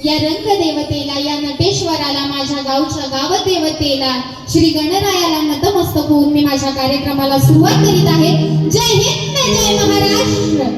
या रंगदेवतेला, या नटेश्वराला, माझ्या गावच्या गावदेवतेला, श्री गणरायाला नतमस्तक होऊन मी माझ्या कार्यक्रमाला सुरुवात करीत आहे. जय हिंद, जय महाराष्ट्र.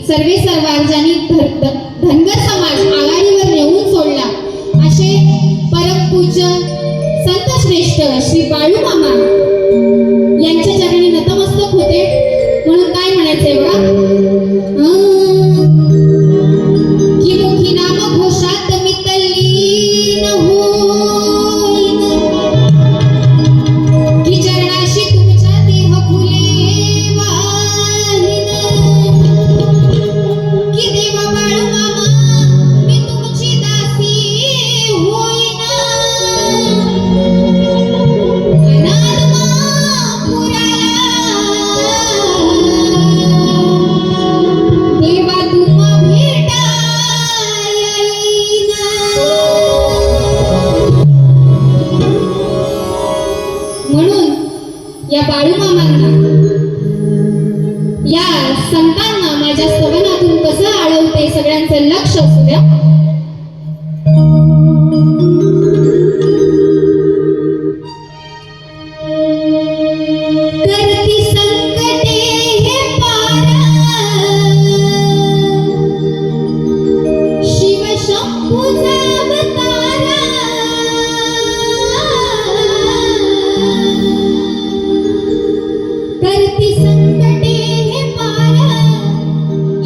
सर्वे सर्वांनी धनगर समाज आघाडीवर नेऊन सोडला असे परमपूज्य संत श्रेष्ठ श्री बाळू मामा यांच्या चरणी नतमस्तक होते. म्हणून काय म्हणायचंय बघा, की मुखी नाम घोषात मी तल्लीन होईन, की चरणाशी तुमच्या देह फुले वाहिन, की देवा बाळू मामा मी तुमची दासी होईन, अनाथ महापुराला देवा तुम्हा भेटा येईन. म्हणून या बाळू मामांना, या संतांना माझ्या स्तवनातून कसं आळवते सगळ्यांचं लक्ष असू द्या. करती संकटे हे पार, शिव शंभूचा अवतार, करती संकटे हे पार,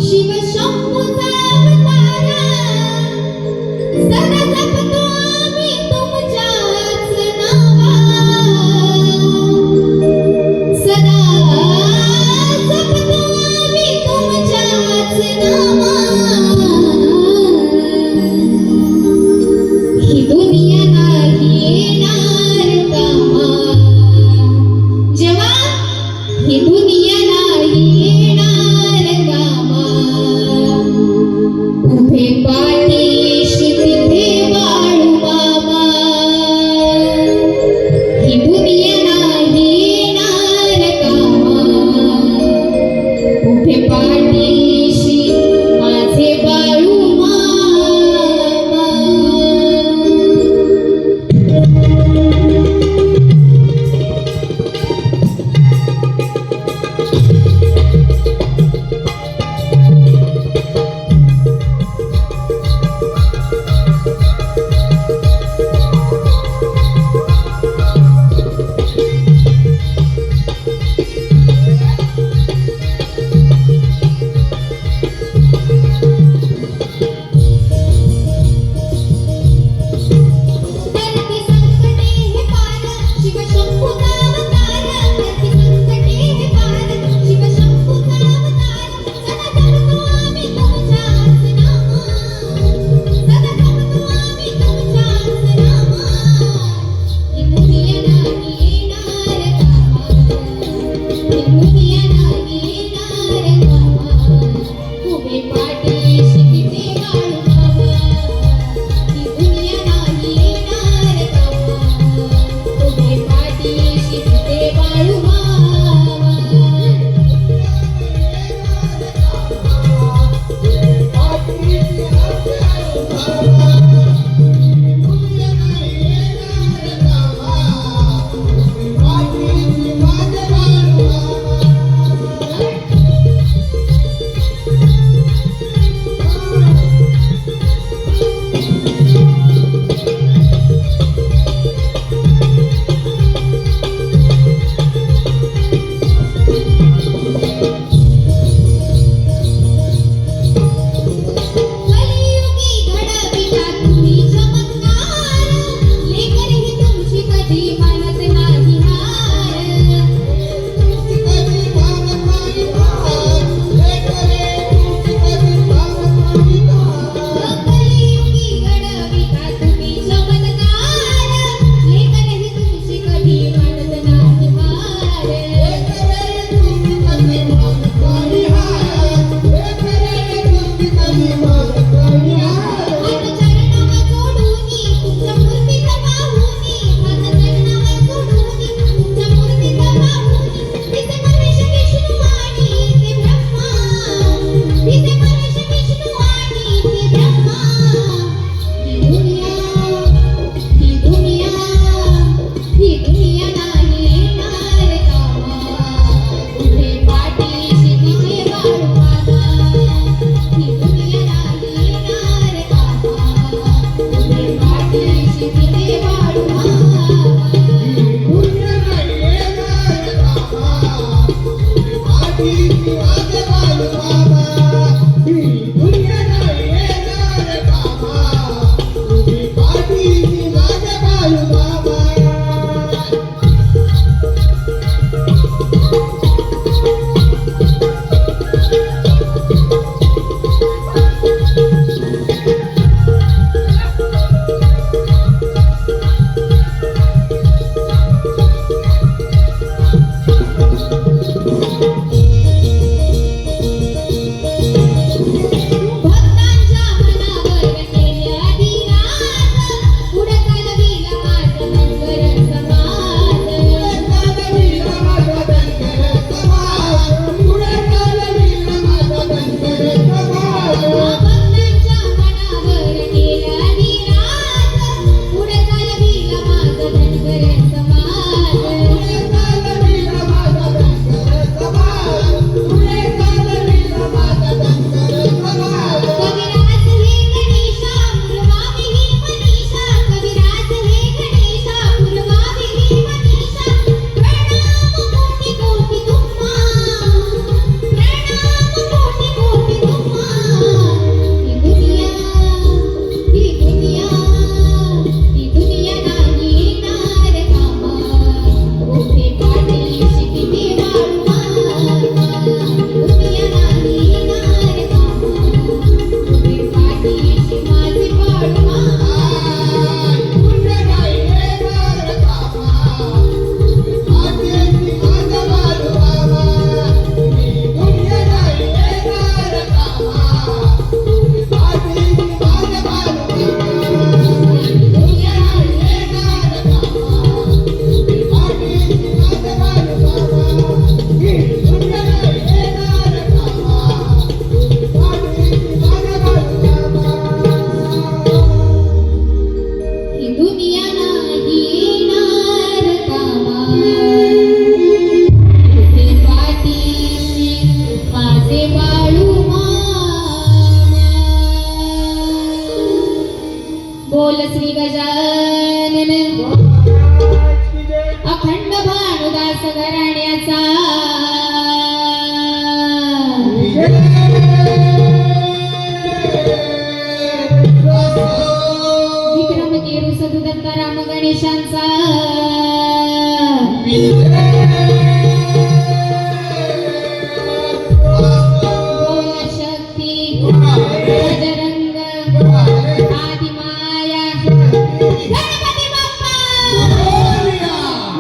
शिव शंभूचा अवतार, सदा जपतो आम्ही बोल श्री गजानन अखंड भानुदास घराण्याचा विक्रम केरू सदुदत्त राम गणेशांचा बोल शक्ती बजरंग आदिमाया गणपती बाप्पा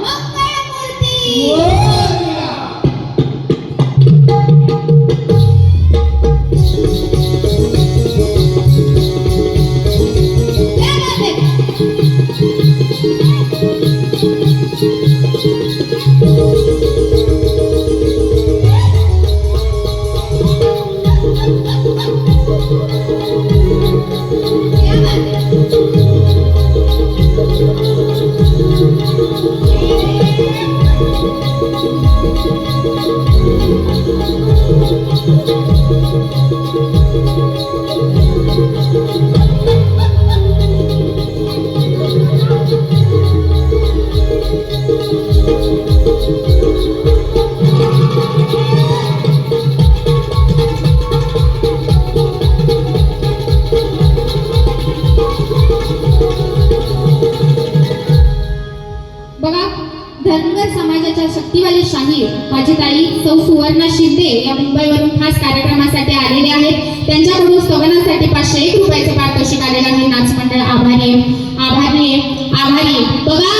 मंगळमूर्ती बघा, धनगर समाजाच्या शक्तिवाली शाहीर माझी ताई सौ सुवर्णा शिंदे या मुंबईवरून खास कार्यक्रमासाठी आलेले आहेत. त्यांच्याकडून स्तवनासाठी 501 रुपयाचं पारितोषिक आलेलं आहे. नाच मंडळ आभारी आहे. बघा,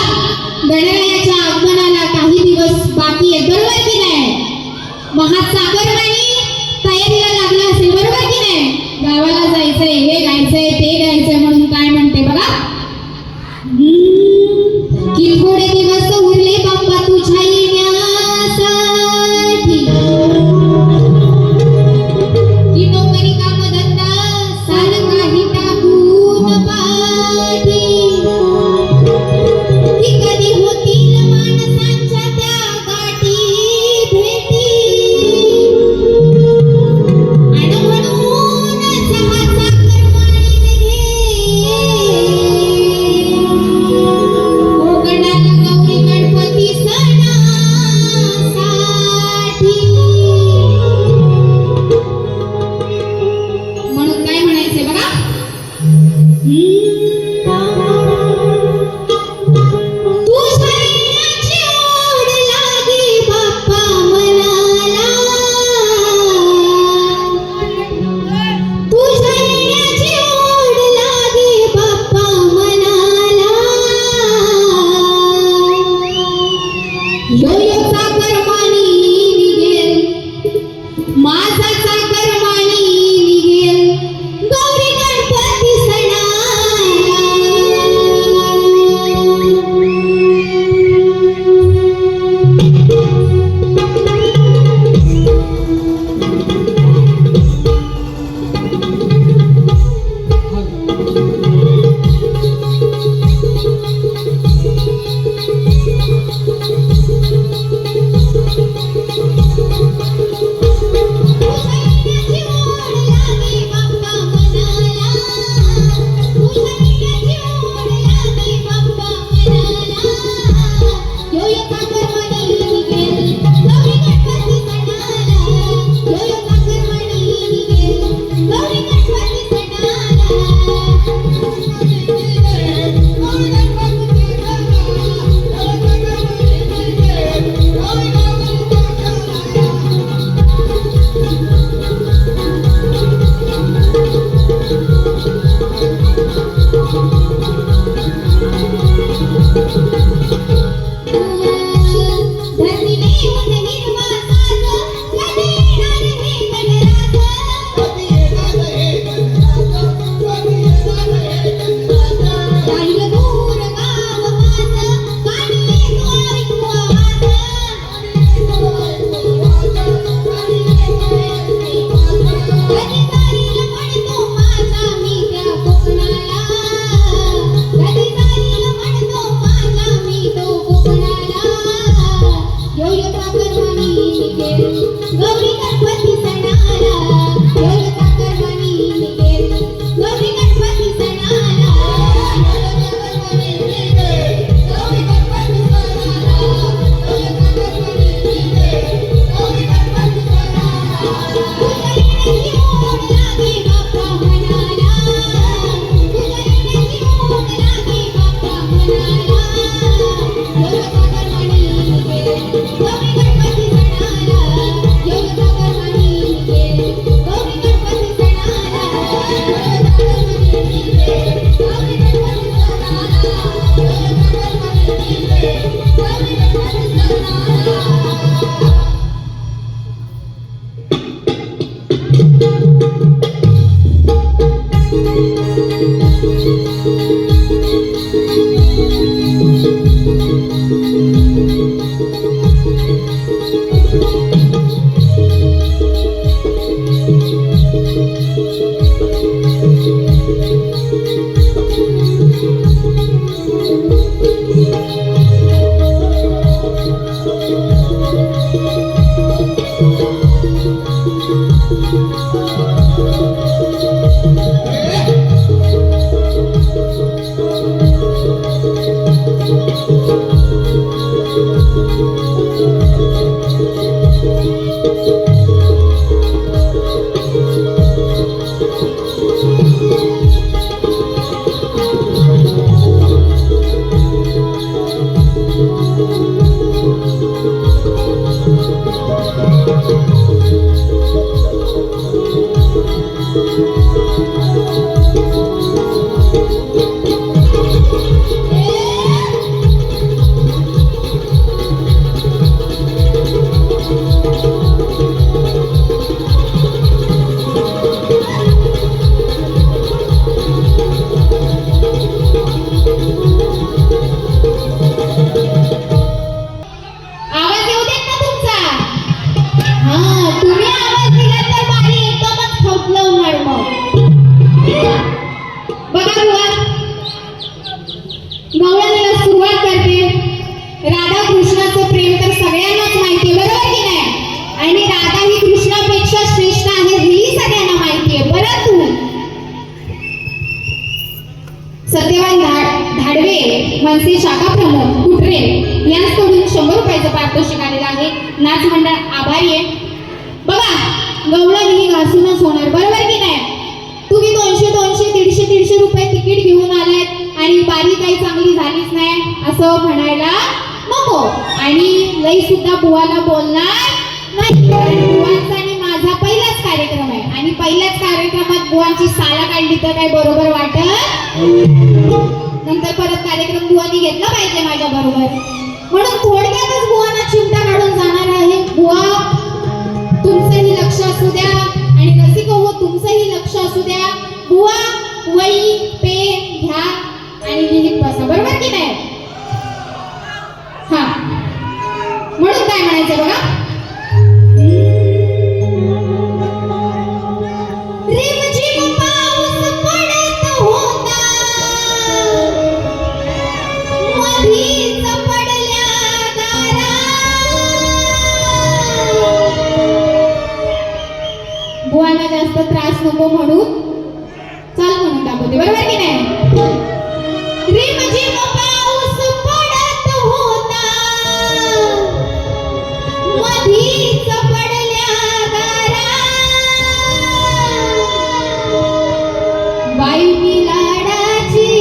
गणरायाच्या आगमनाला काही दिवस बाकी आहे, बरोबर की नाही? महासागरवाणी तयारीला लागला असेल, बरोबर की नाही? गावाला जायचंय, हे गायचंय, ते गायचंय म्हणून काय म्हणते बघा, की थोडे दिवस उरले बाप्पा तुझ्या येण्यासाठी, की नोकरी कामधंदा साल काही टाकून पाठी, की कधी होतील माणसांच्या त्या गाठी भेटी, आणि म्हणून चहाचा करमाळी घे कोकणाला गौरी गणपती सणासाठी. म्हणून काय म्हणायचे बघा, तुझ्या येण्याची ओढ लागी बाप्पा मनाला, तुझ्या येण्याची ओढ लागी बाप्पा मनाला, यो यो सागरमानी निघेल, माझा सागरमानी निघेल, गौरी गणपती सणाला. सत्यवान धाडवे मनसे शाखा प्रमुख कुटरे यांच्याकडून 100 रुपयाचं पारितोषिक आलेलं आहे. नाच मंडळ आभारी आहे. बघा गवळण ही घासूनच होणार, बरोबर की नाही? तुम्ही 200 150 रुपये तिकीट घेऊन आलात आणि बारी काही चांगली झालीच नाही असं म्हणायला नको. आणि लई सुद्धा बुवाला बोलणार नाही. बुवांचा आणि माझा पहिलाच कार्यक्रम आहे आणि पहिल्याच कार्यक्रमात बुवांची साला काढली तर काय बरोबर वाटत? नंतर परत कार्यक्रम बुवानी घेतला पाहिजे माझ्या बरोबर. म्हणून थोडक्यातच बुवांना चिमटा काढून जाणार आहे. बुवा तुमचंही लक्ष असू द्या आणि रसिक हो तुमचंही लक्ष असू द्या. बुवा वही पेन घ्या आणि लिहित बसा, बरोबर की नाही? हा म्हणून काय म्हणायचं बघा. रिमझिम पाऊस पडत होता मधीच पडल्या दारा. बुवांना जास्त त्रास नको म्हणून चाल म्हणून दाखवते, बरोबर की नाही? रिमझिम पाऊस पडत होता मधीच पडल्या दारा. बाई लाडाची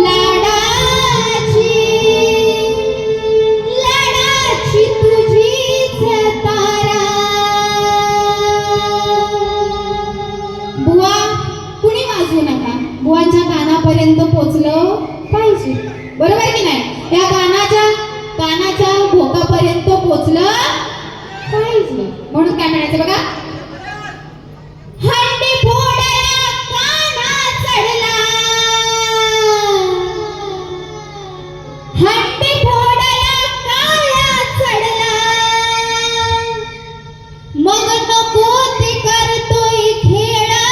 लाडाची लाडाची तुझीच तारा. बुवा कुणी वाजवू नका, बुवांच्या कानापर्यंत पोचलं पाहिजे, बरोबर की नाही? या कानाच्या भोकापर्यंत पोचलं पाहिजे. म्हणून काय म्हणायचं बघा. हंडी फोडाया काना चढला हंडी फोडाया काना चढला मग नको ते करतोय खेळा.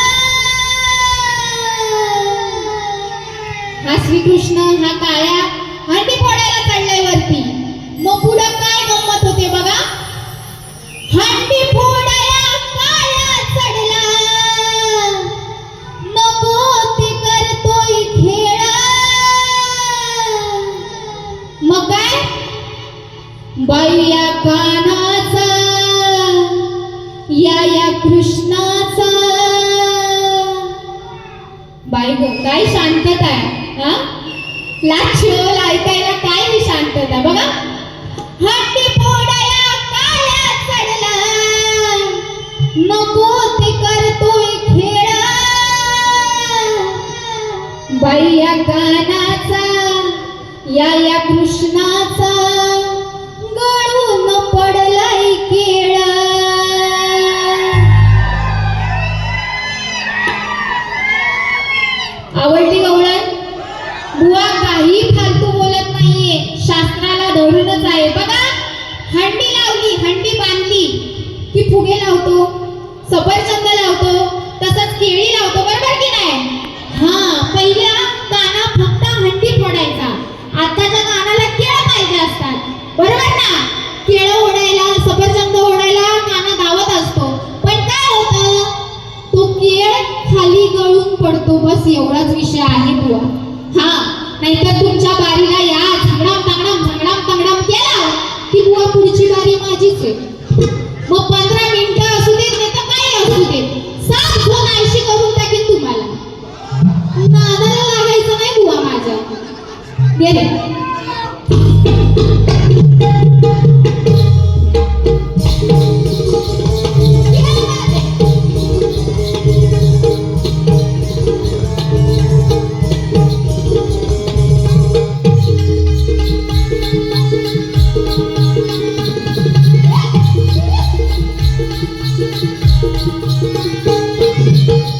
हा श्रीकृष्ण हा काळ्या हंडी फोडायला चढलाय वरती. मग पुढं काय गंमत होते बघा. हंडी फोडाया काळ्या चढला नको ते करतोय खेळा. मग काय बाई या कानाचा या कृष्णाचा. बाई गो काय शांतता आहे. लाचोल ऐकायला काय ही शांतता बघा. हंडी फोडाया काळ्या चढला नको ते करतोय खेळा. बाई या कानाचा या कृष्णाचा गळून पडलाय केळा. आवडली गवळण? बुवा काही फालतू बोलत नाहीये, शास्त्राला धरूनच आहे. बघा हंडी लावली, हंडी बांधली की फुगे लावतो, सफरचंद लावतो, तसंच केळी लावतो, बरोबर की नाही? हा पहिल्या काना फक्त हंडी फोडायचा, आताच्या कानाला केळं पाहिजे असतात, बरोबर ना? केळं ओढायला सफरचंद ओढायला काना धावत असतो, पण काय होतं तो केळ खाली गळून पडतो. बस एवढाच विषय आहे बुवा. हा नाहीतर तुमच्या बारीला या झगडाम तंगडाम केला की बुवा पुढची बारी माझीच आहे. मग 15 मिनिटं असू देत नाही तर काही असू देत, 7 फोन 80 करून टाकीन तुम्हाला. नादाला लागायचं नाही बुवा माझ्या. गेले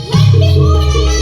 हंडी फोडाया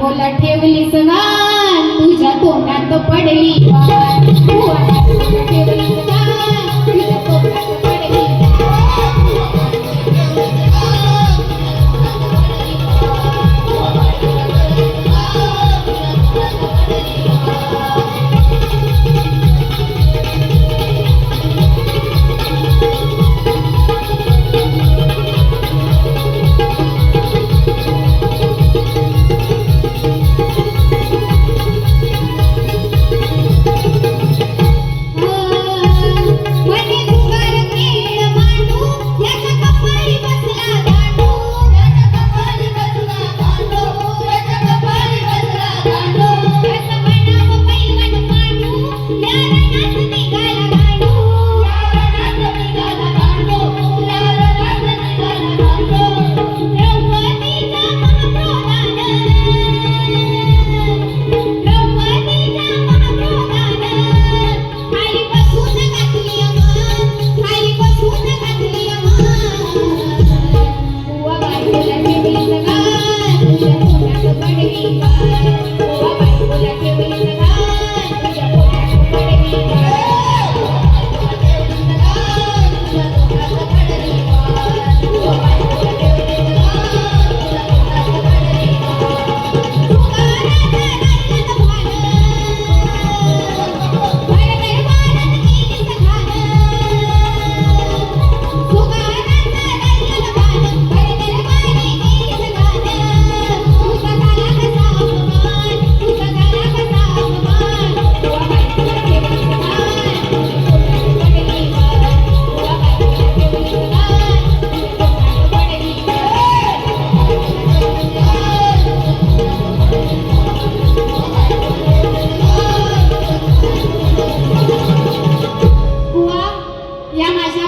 बायकोला ठेवलीस घाण तुझ्या तोंडात पडली वाण बुवा बायकोला ठेवलीस घाण तुझ्या तोंडात पडली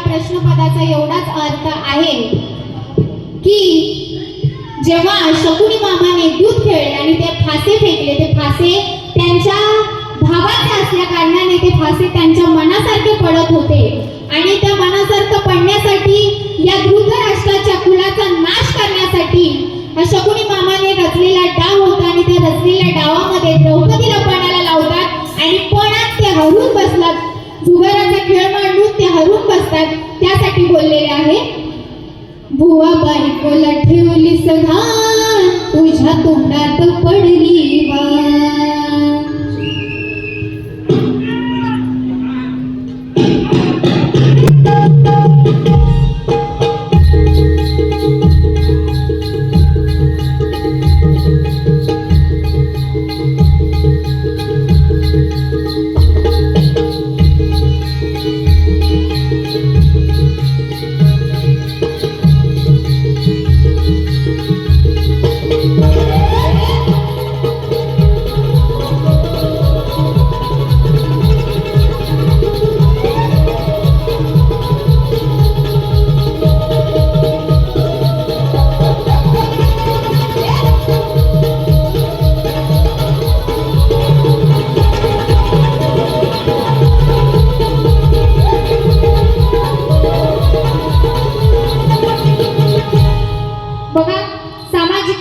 प्रश्नपदाचा एवढाच अर्थ आहे की जेव्हा शकुनी मामाने दूध खेळले आणि ते फासे फेकले ते फासे त्यांच्या भावाचे असल्या कारणाने ते फासे त्यांच्या मनासारखे पडत होते आणि त्या मनासारखं पडण्यासाठी या धृतराष्ट्राच्या कुलाचा नाश करण्यासाठी शकुनी मामाने रचलेला डाव होता आणि त्या रचलेल्या डावामध्ये द्रौपदीला पणाला लावतात आणि पणात ते हरून बसतात जुगाराचा खेळ मांडून ते हरून बसतात त्यासाठी बोललेले आहे बुवा बायकोला ठेवलीस घाण तुझ्या तोंडात पडली वाण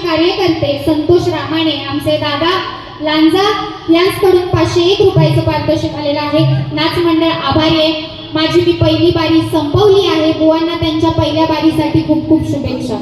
कार्यकर्ते संतोष रामाणे आमचे दादा लांजा यांच्याकडून 501 रुपयाचं पारितोषिक आलेलं आहे नाच मंडळ आभारी आहे माझी मी पहिली बारी संपवली आहे बुवांना त्यांच्या पहिल्या बारीसाठी खूप खूप शुभेच्छा